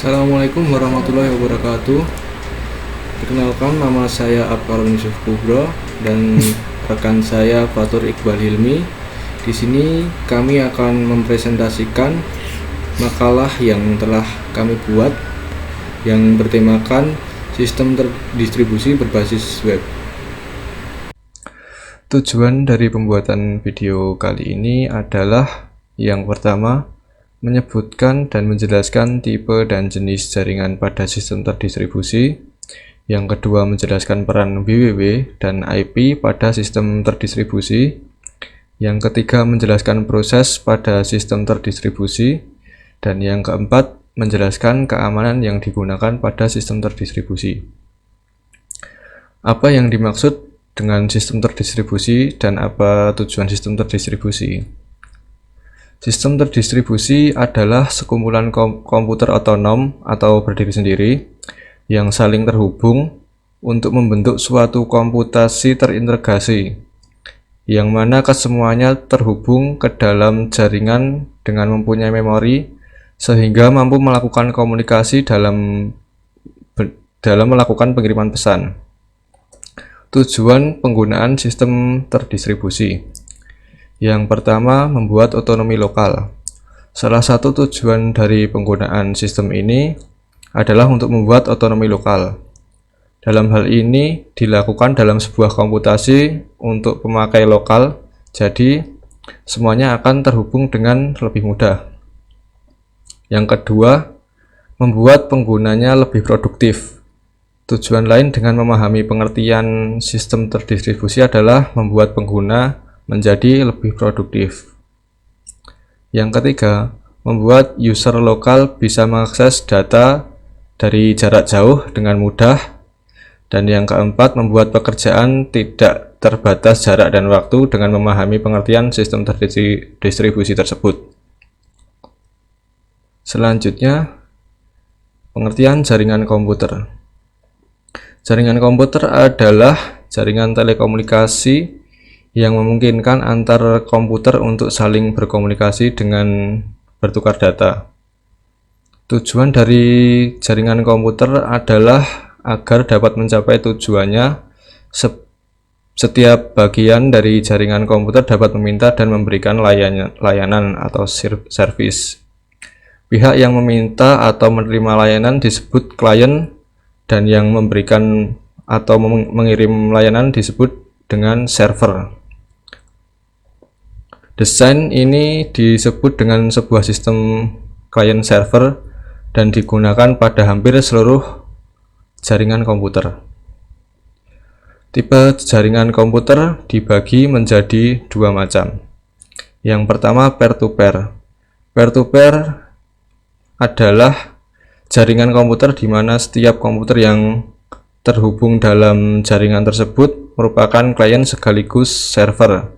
Assalamualaikum warahmatullahi wabarakatuh. Perkenalkan, nama saya Abkarun Yusuf Kubro dan rekan saya Fatur Iqbal Hilmi. Di sini kami akan mempresentasikan makalah yang telah kami buat yang bertemakan sistem terdistribusi berbasis web. Tujuan dari pembuatan video kali ini adalah yang pertama, menyebutkan dan menjelaskan tipe dan jenis jaringan pada sistem terdistribusi. Yang kedua, menjelaskan peran WWW dan IP pada sistem terdistribusi. Yang ketiga, menjelaskan proses pada sistem terdistribusi. Dan yang keempat, menjelaskan keamanan yang digunakan pada sistem terdistribusi. Apa yang dimaksud dengan sistem terdistribusi dan apa tujuan sistem terdistribusi? Sistem terdistribusi adalah sekumpulan komputer otonom atau berdiri sendiri yang saling terhubung untuk membentuk suatu komputasi terintegrasi, yang mana kesemuanya terhubung ke dalam jaringan dengan mempunyai memori, sehingga mampu melakukan komunikasi dalam melakukan pengiriman pesan. Tujuan penggunaan sistem terdistribusi. Yang pertama, membuat otonomi lokal. Salah satu tujuan dari penggunaan sistem ini adalah untuk membuat otonomi lokal. Dalam hal ini dilakukan dalam sebuah komputasi untuk pemakai lokal, jadi semuanya akan terhubung dengan lebih mudah. Yang kedua, membuat penggunanya lebih produktif. Tujuan lain dengan memahami pengertian sistem terdistribusi adalah membuat pengguna menjadi lebih produktif. Yang ketiga, membuat user lokal bisa mengakses data dari jarak jauh dengan mudah. Dan yang keempat, membuat pekerjaan tidak terbatas jarak dan waktu dengan memahami pengertian sistem terdistribusi tersebut. Selanjutnya, pengertian jaringan komputer. Jaringan komputer adalah jaringan telekomunikasi yang memungkinkan antar komputer untuk saling berkomunikasi dengan bertukar data. Tujuan dari jaringan komputer adalah agar dapat mencapai tujuannya. Setiap bagian dari jaringan komputer dapat meminta dan memberikan layanan atau service. Pihak yang meminta atau menerima layanan disebut klien, dan yang memberikan atau mengirim layanan disebut dengan server. Desain ini disebut dengan sebuah sistem client server dan digunakan pada hampir seluruh jaringan komputer. Tipe jaringan komputer dibagi menjadi dua macam. Yang pertama, peer-to-peer. Peer-to-peer adalah jaringan komputer di mana setiap komputer yang terhubung dalam jaringan tersebut merupakan klien sekaligus server.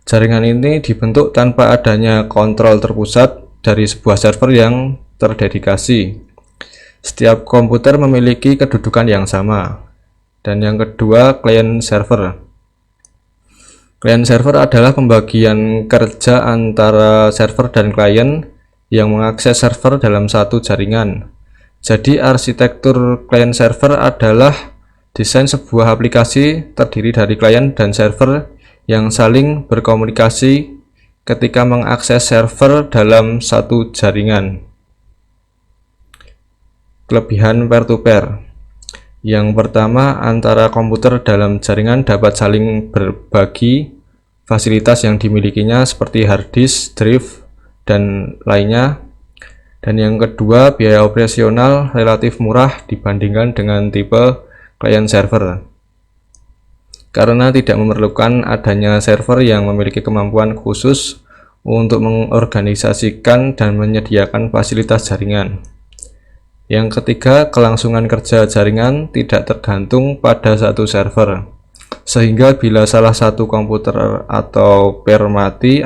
Jaringan ini dibentuk tanpa adanya kontrol terpusat dari sebuah server yang terdedikasi. Setiap komputer memiliki kedudukan yang sama. Dan yang kedua, client server. Client server adalah pembagian kerja antara server dan klien yang mengakses server dalam satu jaringan. Jadi arsitektur client server adalah desain sebuah aplikasi terdiri dari klien dan server yang saling berkomunikasi ketika mengakses server dalam satu jaringan. Kelebihan peer-to-peer. Yang pertama, antara komputer dalam jaringan dapat saling berbagi fasilitas yang dimilikinya seperti hard disk, drive, dan lainnya. Dan yang kedua, biaya operasional relatif murah dibandingkan dengan tipe client server, karena tidak memerlukan adanya server yang memiliki kemampuan khusus untuk mengorganisasikan dan menyediakan fasilitas jaringan. Yang ketiga, kelangsungan kerja jaringan tidak tergantung pada satu server, sehingga bila salah satu komputer atau peer mati,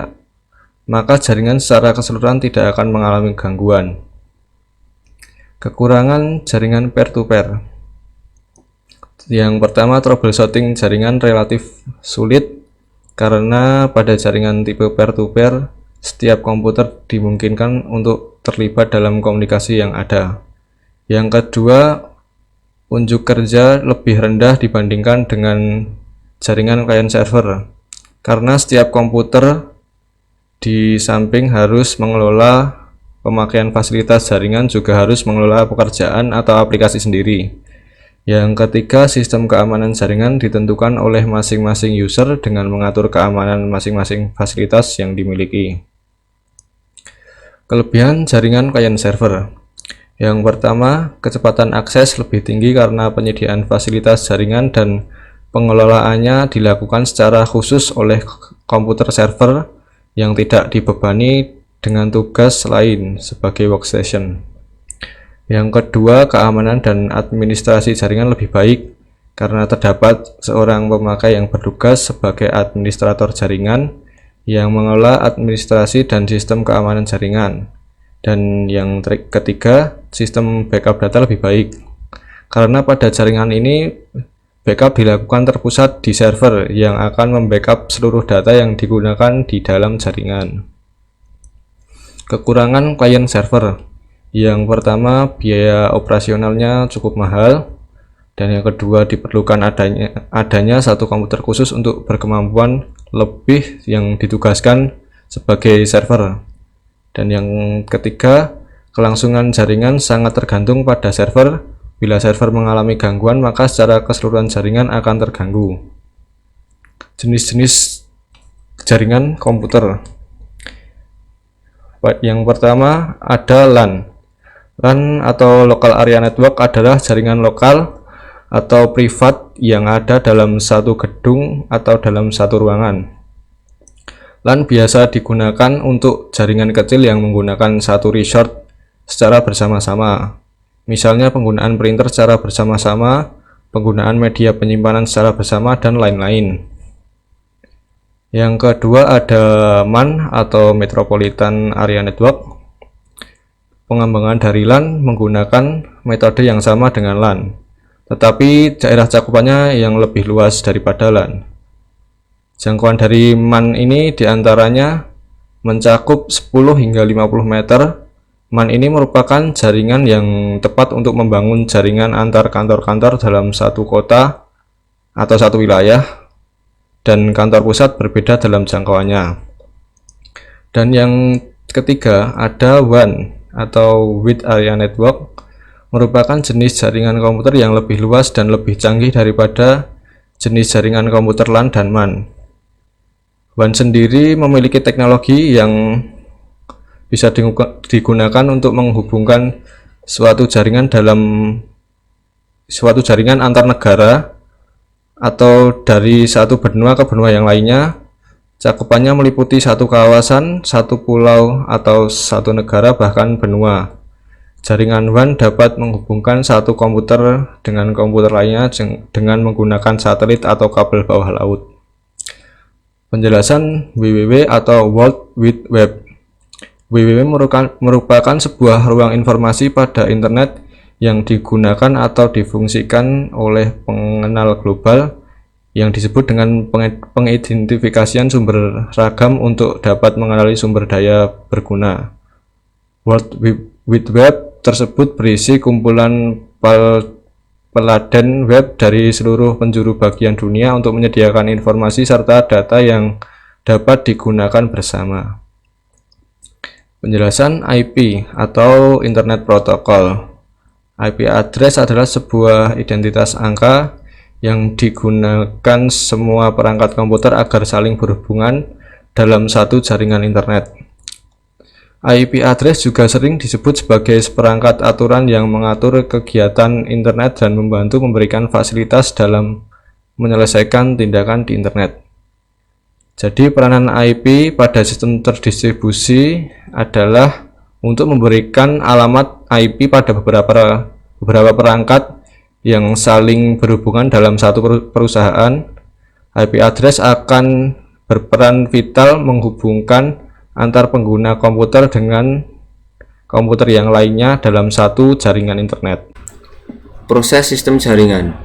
maka jaringan secara keseluruhan tidak akan mengalami gangguan. Kekurangan jaringan peer-to-peer. Yang pertama, troubleshooting jaringan relatif sulit karena pada jaringan tipe peer-to-peer setiap komputer dimungkinkan untuk terlibat dalam komunikasi yang ada. Yang kedua, unjuk kerja lebih rendah dibandingkan dengan jaringan client server, karena setiap komputer di samping harus mengelola pemakaian fasilitas jaringan, juga harus mengelola pekerjaan atau aplikasi sendiri. Yang ketiga, sistem keamanan jaringan ditentukan oleh masing-masing user dengan mengatur keamanan masing-masing fasilitas yang dimiliki. Kelebihan jaringan client server. Yang pertama, kecepatan akses lebih tinggi karena penyediaan fasilitas jaringan dan pengelolaannya dilakukan secara khusus oleh komputer server yang tidak dibebani dengan tugas lain sebagai workstation. Yang kedua, keamanan dan administrasi jaringan lebih baik karena terdapat seorang pemakai yang bertugas sebagai administrator jaringan yang mengelola administrasi dan sistem keamanan jaringan. Dan yang ketiga, sistem backup data lebih baik karena pada jaringan ini backup dilakukan terpusat di server yang akan membackup seluruh data yang digunakan di dalam jaringan. Kekurangan client server. Yang pertama, biaya operasionalnya cukup mahal, dan yang kedua, diperlukan adanya satu komputer khusus untuk berkemampuan lebih yang ditugaskan sebagai server. Dan yang ketiga, kelangsungan jaringan sangat tergantung pada server. Bila server mengalami gangguan, maka secara keseluruhan jaringan akan terganggu. Jenis-jenis jaringan komputer. Yang pertama ada LAN. LAN atau Local Area Network adalah jaringan lokal atau privat yang ada dalam satu gedung atau dalam satu ruangan. LAN biasa digunakan untuk jaringan kecil yang menggunakan satu resort secara bersama-sama. Misalnya penggunaan printer secara bersama-sama, penggunaan media penyimpanan secara bersama, dan lain-lain. Yang kedua ada MAN atau Metropolitan Area Network. Pengembangan dari LAN menggunakan metode yang sama dengan LAN, tetapi daerah cakupannya yang lebih luas daripada LAN. Jangkauan dari MAN ini diantaranya mencakup 10 hingga 50 meter. MAN ini merupakan jaringan yang tepat untuk membangun jaringan antar kantor-kantor dalam satu kota atau satu wilayah, dan kantor pusat berbeda dalam jangkauannya. Dan yang ketiga ada WAN atau Wide Area Network, merupakan jenis jaringan komputer yang lebih luas dan lebih canggih daripada jenis jaringan komputer LAN dan MAN. WAN sendiri memiliki teknologi yang bisa digunakan untuk menghubungkan suatu jaringan antar negara atau dari satu benua ke benua yang lainnya. Cakupannya meliputi satu kawasan, satu pulau, atau satu negara, bahkan benua. Jaringan WAN dapat menghubungkan satu komputer dengan komputer lainnya dengan menggunakan satelit atau kabel bawah laut. Penjelasan WWW atau World Wide Web. WWW merupakan sebuah ruang informasi pada internet yang digunakan atau difungsikan oleh pengenal global yang disebut dengan pengidentifikasian sumber ragam untuk dapat mengenali sumber daya berguna. World Wide Web tersebut berisi kumpulan peladen web dari seluruh penjuru bagian dunia untuk menyediakan informasi serta data yang dapat digunakan bersama. Penjelasan IP atau Internet Protocol. IP address adalah sebuah identitas angka yang digunakan semua perangkat komputer agar saling berhubungan dalam satu jaringan internet. IP address juga sering disebut sebagai seperangkat aturan yang mengatur kegiatan internet dan membantu memberikan fasilitas dalam menyelesaikan tindakan di internet. Jadi peranan IP pada sistem terdistribusi adalah untuk memberikan alamat IP pada beberapa perangkat yang saling berhubungan dalam satu perusahaan. IP address akan berperan vital menghubungkan antar pengguna komputer dengan komputer yang lainnya dalam satu jaringan internet. Proses sistem jaringan.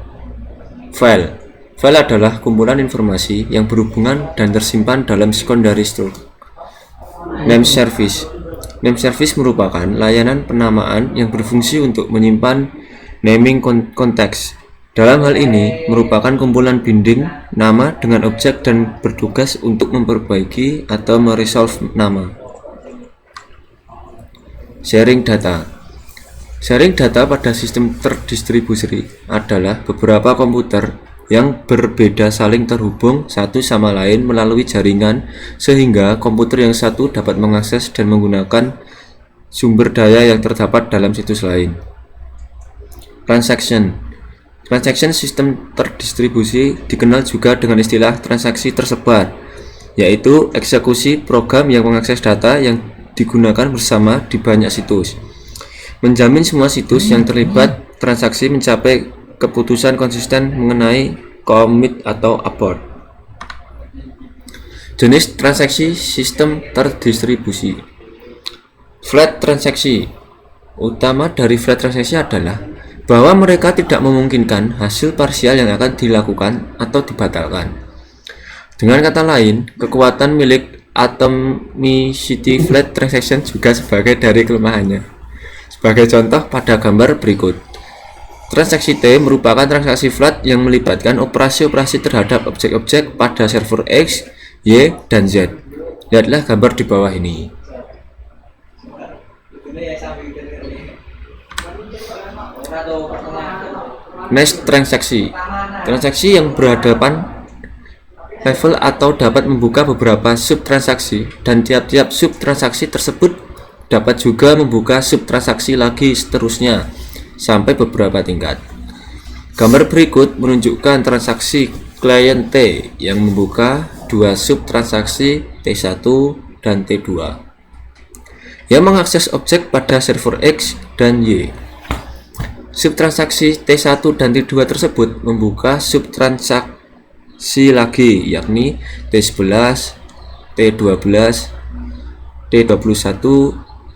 File adalah kumpulan informasi yang berhubungan dan tersimpan dalam secondary store. Name service Name service merupakan layanan penamaan yang berfungsi untuk menyimpan naming konteks. Dalam hal ini, merupakan kumpulan binding nama dengan objek dan bertugas untuk memperbaiki atau meresolve nama. Sharing data. Sharing data pada sistem terdistribusi adalah beberapa komputer yang berbeda saling terhubung satu sama lain melalui jaringan sehingga komputer yang satu dapat mengakses dan menggunakan sumber daya yang terdapat dalam situs lain. Transaction sistem terdistribusi dikenal juga dengan istilah transaksi tersebar, yaitu eksekusi program yang mengakses data yang digunakan bersama di banyak situs. Menjamin semua situs yang terlibat transaksi mencapai keputusan konsisten mengenai commit atau abort. Jenis transaksi sistem terdistribusi. Flat transaksi. Utama dari flat transaksi adalah bahwa mereka tidak memungkinkan hasil parsial yang akan dilakukan atau dibatalkan. Dengan kata lain, kekuatan milik atomicity flat transaction juga sebagai dari kelemahannya. Sebagai contoh pada gambar berikut. Transaksi T merupakan transaksi flat yang melibatkan operasi-operasi terhadap objek-objek pada server X, Y, dan Z. Lihatlah gambar di bawah ini. Mesh transaksi. Transaksi yang berhadapan level atau dapat membuka beberapa subtransaksi dan tiap-tiap subtransaksi tersebut dapat juga membuka subtransaksi lagi seterusnya sampai beberapa tingkat. Gambar berikut menunjukkan transaksi klien T yang membuka dua subtransaksi T1 dan T2 yang mengakses objek pada server X dan Y. Subtransaksi T1 dan T2 tersebut membuka subtransaksi lagi, yakni T11, T12, T21,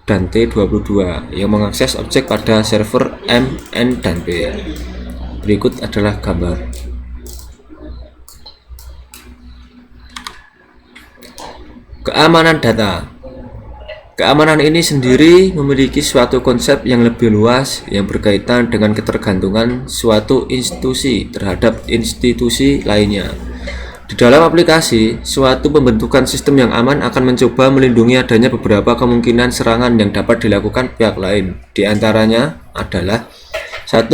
dan T22 yang mengakses objek pada server M, N, dan P. Berikut adalah gambar. Keamanan data. Keamanan ini sendiri memiliki suatu konsep yang lebih luas yang berkaitan dengan ketergantungan suatu institusi terhadap institusi lainnya. Di dalam aplikasi, suatu pembentukan sistem yang aman akan mencoba melindungi adanya beberapa kemungkinan serangan yang dapat dilakukan pihak lain. Di antaranya adalah 1.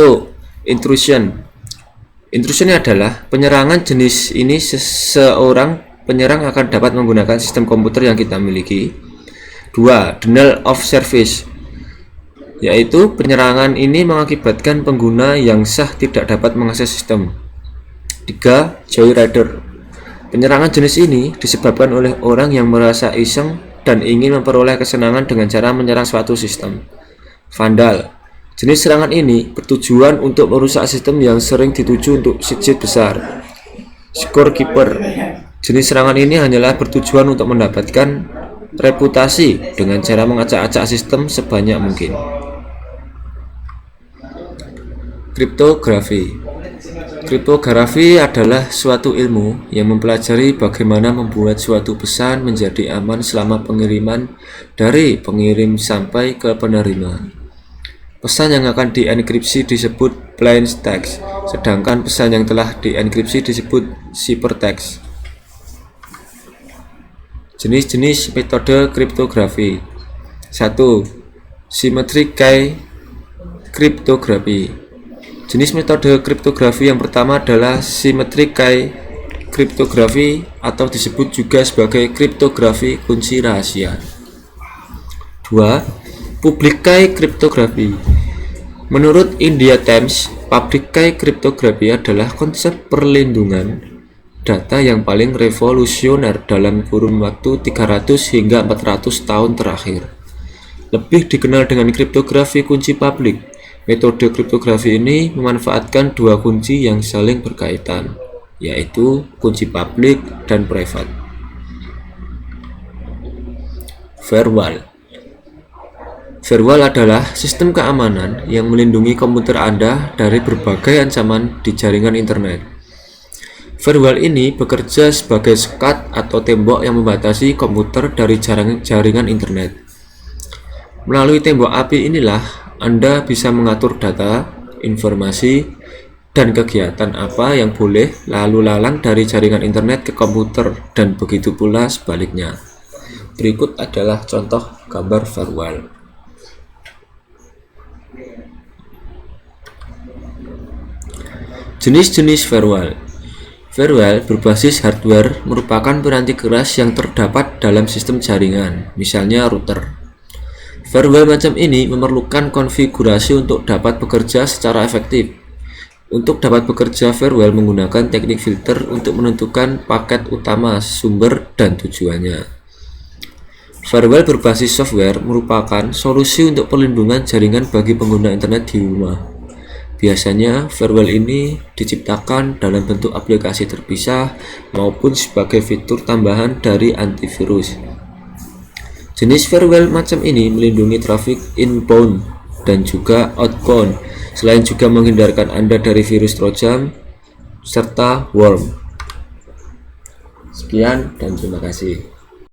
Intrusion. Intrusion adalah penyerangan jenis ini seseorang penyerang akan dapat menggunakan sistem komputer yang kita miliki. 2. Denial of service, yaitu penyerangan ini mengakibatkan pengguna yang sah tidak dapat mengakses sistem. 3. Joyrider. Penyerangan jenis ini disebabkan oleh orang yang merasa iseng dan ingin memperoleh kesenangan dengan cara menyerang suatu sistem. Vandal. Jenis serangan ini bertujuan untuk merusak sistem yang sering dituju untuk sigit besar. Scorekeeper. Jenis serangan ini hanyalah bertujuan untuk mendapatkan reputasi dengan cara mengacak-acak sistem sebanyak mungkin. Kriptografi. Kriptografi adalah suatu ilmu yang mempelajari bagaimana membuat suatu pesan menjadi aman selama pengiriman dari pengirim sampai ke penerima. Pesan yang akan dienkripsi disebut plain text, sedangkan pesan yang telah dienkripsi disebut ciphertext. Jenis-jenis metode kriptografi. 1. Symmetric key cryptography. Jenis metode kriptografi yang pertama adalah symmetric key cryptography atau disebut juga sebagai kriptografi kunci rahasia. 2. Public key cryptography. Menurut India Times, public key cryptography adalah konsep perlindungan data yang paling revolusioner dalam kurun waktu 300 hingga 400 tahun terakhir. Lebih dikenal dengan kriptografi kunci publik. Metode kriptografi ini memanfaatkan dua kunci yang saling berkaitan, yaitu kunci publik dan private. Firewall. Firewall adalah sistem keamanan yang melindungi komputer Anda dari berbagai ancaman di jaringan internet. Firewall ini bekerja sebagai sekat atau tembok yang membatasi komputer dari jaringan internet. Melalui tembok API inilah Anda bisa mengatur data, informasi, dan kegiatan apa yang boleh lalu lalang dari jaringan internet ke komputer, dan begitu pula sebaliknya. Berikut adalah contoh gambar firewall. Jenis-jenis firewall. Firewall berbasis hardware merupakan piranti keras yang terdapat dalam sistem jaringan, misalnya router. Firewall macam ini memerlukan konfigurasi untuk dapat bekerja secara efektif. Untuk dapat bekerja, firewall menggunakan teknik filter untuk menentukan paket utama, sumber, dan tujuannya. Firewall berbasis software merupakan solusi untuk perlindungan jaringan bagi pengguna internet di rumah. Biasanya, firewall ini diciptakan dalam bentuk aplikasi terpisah maupun sebagai fitur tambahan dari antivirus. Jenis firewall macam ini melindungi trafik inbound dan juga outbound, selain juga menghindarkan Anda dari virus Trojan serta worm. Sekian dan terima kasih.